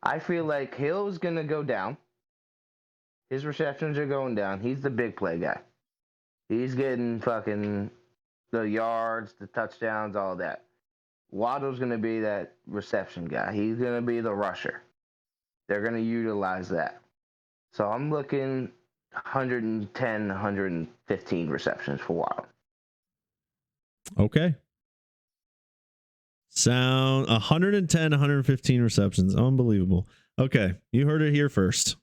I feel like Hill's going to go down. His receptions are going down. He's the big play guy. He's getting fucking the yards, the touchdowns, all that. Waddle's going to be that reception guy. He's going to be the rusher. They're going to utilize that. So I'm looking 110, 115 receptions for Waddle. Okay. 110, 115 receptions. Unbelievable. Okay. You heard it here first.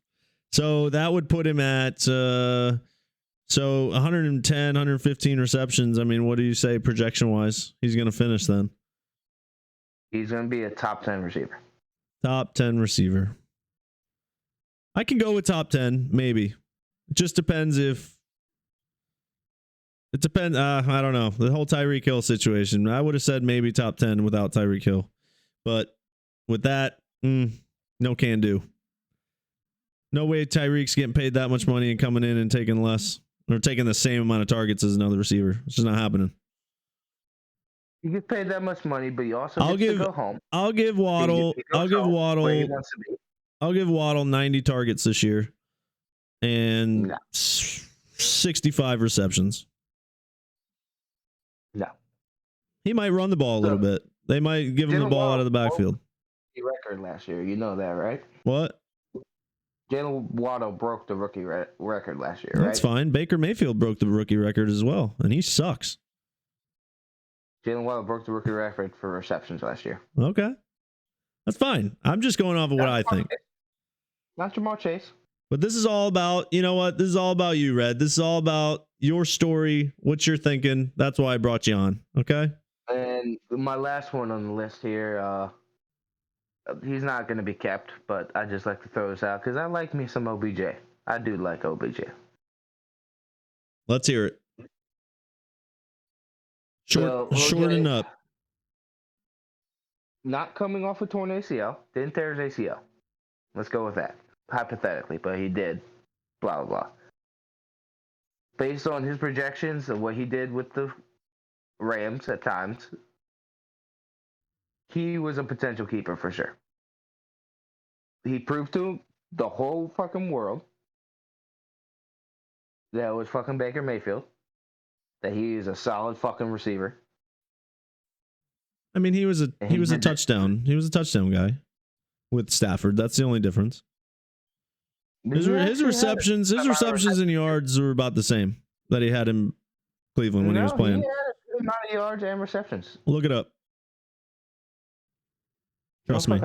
So that would put him at 110, 115 receptions. I mean, what do you say projection wise? He's going to finish then. He's going to be a top 10 receiver. Top 10 receiver. I can go with top 10, maybe. It just depends if... It depends. I don't know. The whole Tyreek Hill situation. I would have said maybe top 10 without Tyreek Hill. But with that, no can do. No way Tyreek's getting paid that much money and coming in and taking less or taking the same amount of targets as another receiver. It's just not happening. You get paid that much money, but you also get to go home. I'll give Waddle 90 targets this year and 65 receptions. No. He might run the ball a little bit. They might give him the ball out of the backfield. Record last year, you know that, right? What? Jalen Waddle broke the rookie record last year, right? That's fine. Baker Mayfield broke the rookie record as well, and he sucks. Jalen Waddle broke the rookie record for receptions last year. Okay. That's fine. I'm just going off of what I think. Not Jamar Chase. But this is all about, you know what? This is all about you, Red. This is all about your story, what you're thinking. That's why I brought you on. Okay? And my last one on the list here, he's not going to be kept, but I just like to throw this out because I like me some OBJ. I do like OBJ. Let's hear it. Shorten up. Not coming off a torn ACL. Didn't tear his ACL. Let's go with that. Hypothetically, but he did. Blah, blah, blah. Based on his projections of what he did with the Rams at times, he was a potential keeper for sure. He proved to the whole fucking world that it was fucking Baker Mayfield, that he is a solid fucking receiver. I mean, he was a touchdown. He was a touchdown guy with Stafford. That's the only difference. His receptions and yards were about the same that he had in Cleveland when he was playing. He had a good amount of yards and receptions. Look it up. Trust me.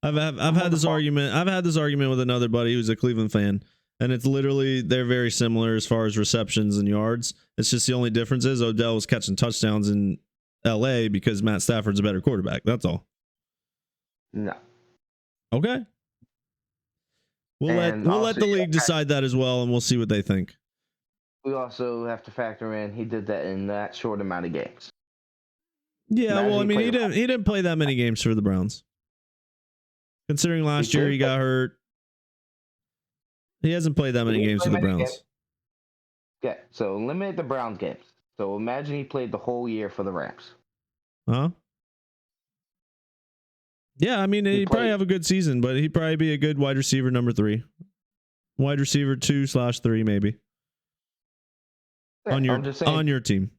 I've had this argument. I've had this argument with another buddy who's a Cleveland fan, and it's literally they're very similar as far as receptions and yards. It's just the only difference is Odell was catching touchdowns in LA because Matt Stafford's a better quarterback. That's all. No. Okay. We'll let the league decide that as well, and we'll see what they think. We also have to factor in he did that in that short amount of games. Yeah, well, I mean, he didn't play that many games for the Browns. Considering last year he got hurt, he hasn't played that many games for the Browns. Okay, so eliminate the Browns games. So imagine he played the whole year for the Rams. Huh? Yeah, I mean, he'd probably have a good season, but he'd probably be a good wide receiver number 3. Wide receiver 2/3, maybe. Yeah, on your team.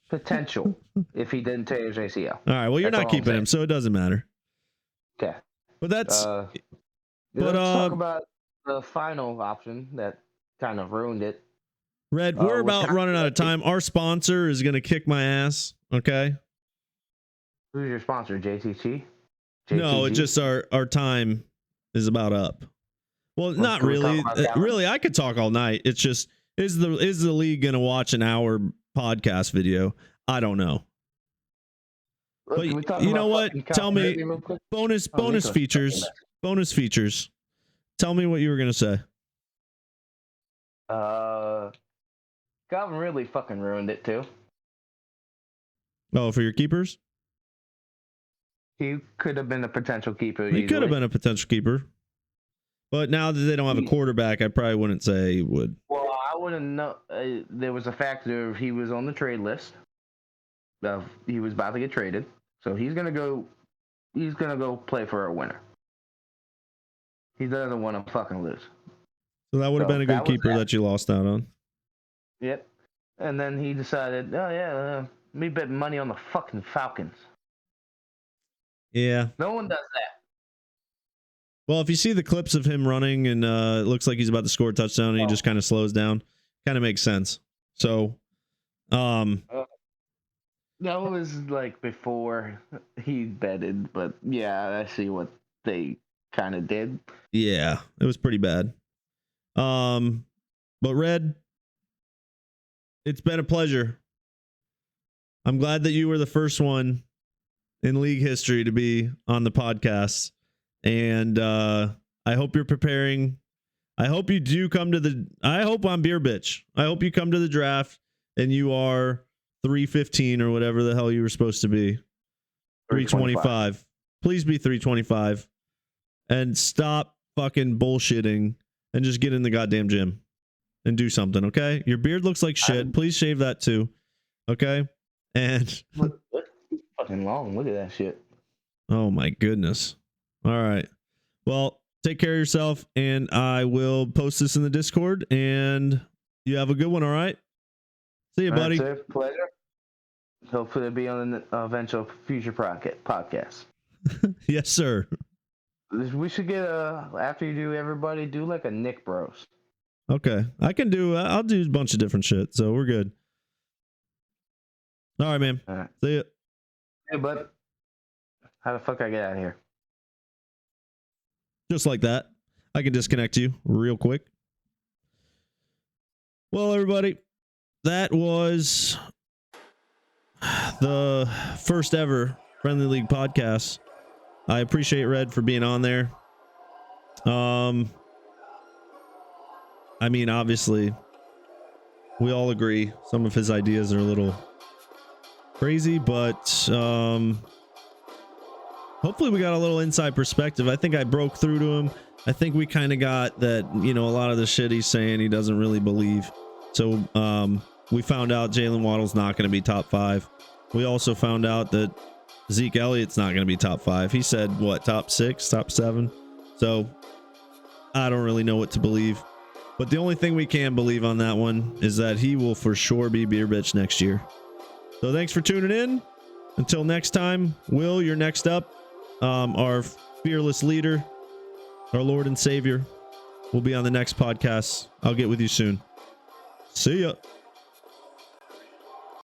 potential if he didn't tear his ACL. All right. Well, you're That's not all I'm keeping him, so it doesn't matter. Okay. But that's. Let's talk about the final option that kind of ruined it. Red, we're about running out of time. Our sponsor is going to kick my ass. Okay. Who's your sponsor? JTG? No, it's just our time is about up. Well, not really. Really, I could talk all night. It's just is the league going to watch an hour podcast video? I don't know. Look, but you know what? Tell me bonus features. Bonus features. Tell me what you were going to say. Calvin really fucking ruined it too. Oh, for your keepers? He could have been a potential keeper. He could have been a potential keeper. But now that they don't have a quarterback, I probably wouldn't say he would. Well, I wouldn't know. There was a factor of he was on the trade list. He was about to get traded. So he's gonna go play for a winner. He doesn't want to fucking lose. So that would have been a good keeper that you lost out on. Yep. And then he decided, oh yeah, me bet money on the fucking Falcons. Yeah. No one does that. Well, if you see the clips of him running and it looks like he's about to score a touchdown and he just kind of slows down, kind of makes sense. So, that was like before he betted, but yeah, I see what they kind of did. Yeah, it was pretty bad. But Red, it's been a pleasure. I'm glad that you were the first one in league history to be on the podcast. And I hope you're preparing. I hope you do come to I hope I'm Beer Bitch. I hope you come to the draft and you are 315 or whatever the hell you were supposed to be. 325. Please be 325. And stop fucking bullshitting and just get in the goddamn gym and do something, okay? Your beard looks like shit. Please shave that too. Okay? And fucking long. Look at that shit. Oh my goodness. All right. Well, take care of yourself and I will post this in the Discord and you have a good one, all right? See you, buddy. That's a pleasure. Hopefully it'll be on an eventual future podcast. Yes, sir. We should get after you do everybody, do like a Nick Bros. Okay. I'll do a bunch of different shit, so we're good. All right, man. All right. See ya. Hey, bud. How the fuck I get out of here? Just like that. I can disconnect you real quick. Well, everybody, that was the first ever Friendly League podcast. I appreciate Red for being on there. I mean, obviously, we all agree some of his ideas are a little crazy, but hopefully we got a little inside perspective. I think I broke through to him. I think we kind of got that, a lot of the shit he's saying he doesn't really believe. So we found out Jalen Waddle's not going to be top 5. We also found out that Zeke Elliott's not going to be top 5. He said, top 6, top 7? So I don't really know what to believe. But the only thing we can believe on that one is that he will for sure be Beer Bitch next year. So thanks for tuning in. Until next time, Will, you're next up. Our fearless leader, our Lord and Savior, will be on the next podcast. I'll get with you soon. See ya.